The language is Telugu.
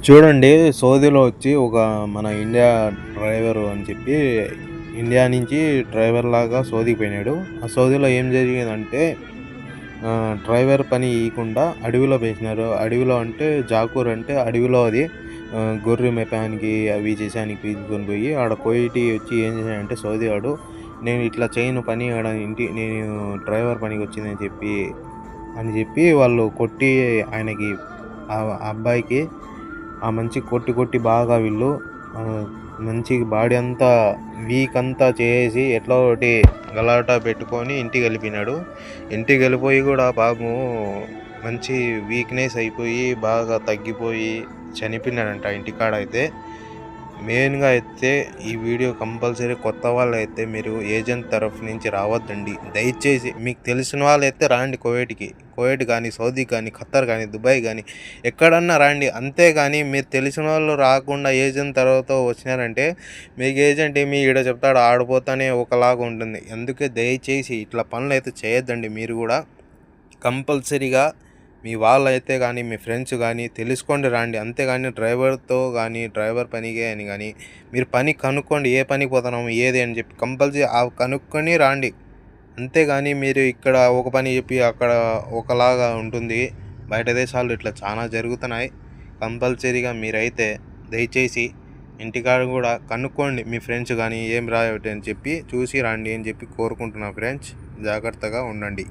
చూడండి, సౌదీలో వచ్చి ఒక మన ఇండియా డ్రైవరు అని చెప్పి ఇండియా నుంచి డ్రైవర్‌లాగా సౌదీకి పోయినాడు. ఆ సౌదీలో ఏం జరిగిందంటే డ్రైవర్ పని ఇయ్యకుండా అడవిలో వేసినారు. అడవిలో అంటే జాకూర్ అంటే అడవిలో అది గొర్రె మేపడానికి అవి చేసానికి తీసుకొని పోయి ఆడ కోయిటి వచ్చి ఏం చేశాడంటే సౌదీ వాడు, నేను ఇట్లా చేయను పని ఆడ నేను డ్రైవర్ పనికొచ్చిందని చెప్పి వాళ్ళు కొట్టి ఆయనకి ఆ అబ్బాయికి ఆ మనిషికి కొట్టి కొట్టి బాగా వీళ్ళు మంచి బాడీ అంతా వీక్ అంతా చేసి ఎట్లా ఒకటి గలాటా పెట్టుకొని ఇంటికెళ్ళిపోయినాడు. ఇంటికెళ్ళిపోయి కూడా పాపము మంచి వీక్‌నెస్ అయిపోయి బాగా తగ్గిపోయి చనిపోయినాడంట ఇంటికాడ అయితే. మెయిన్‌గా అయితే ఈ వీడియో కంపల్సరీ కొత్త వాళ్ళైతే మీరు ఏజెంట్ తరఫు నుంచి రావద్దండి. దయచేసి మీకు తెలిసిన వాళ్ళైతే రాండి కువైట్‌కి. కువైట్ గానీ, సౌదీ గానీ, ఖత్తర్ గానీ, దుబాయ్ గానీ ఎక్కడన్నా రండి. అంతేగాని మీరు తెలిసినోళ్ళు రాకుండా ఏజెంట్ తర్వాత వచ్చినారంటే మీకు ఏజెంట్ ఏమి ఈడ చెప్తాడు ఆడిపోతానే ఒకలాగా ఉంటుంది. అందుకే దయచేసి ఇట్లా పనులైతే చేయొద్దండి మీరు గూడా. కంపల్సరీగా మీ వాళ్ళైతే గానీ, మీ ఫ్రెండ్స్ గానీ తెలుసుకొని రండి. అంతేగాని డ్రైవర్‌తో గానీ, డ్రైవర్ పనికే అని గానీ, మీరు పని కనుక్కోండి. ఏ పనికి పోతున్నాము, ఏది అని చెప్పి కంపల్సరీ కనుక్కొని రండి. అంతేగాని మీరు ఇక్కడ ఒక పని చెప్పి అక్కడ ఒకలాగా ఉంటుంది. బయట దేశాల్లో ఇట్లా చాలా జరుగుతున్నాయి. కంపల్సరీగా మీరైతే దయచేసి ఇంటికాడ కూడా కనుక్కోండి. మీ ఫ్రెండ్స్ గానీ ఏం రా అని చెప్పి చూసి రండి అని చెప్పి కోరుకుంటున్నా ఫ్రెండ్స్. జాగ్రత్తగా ఉండండి.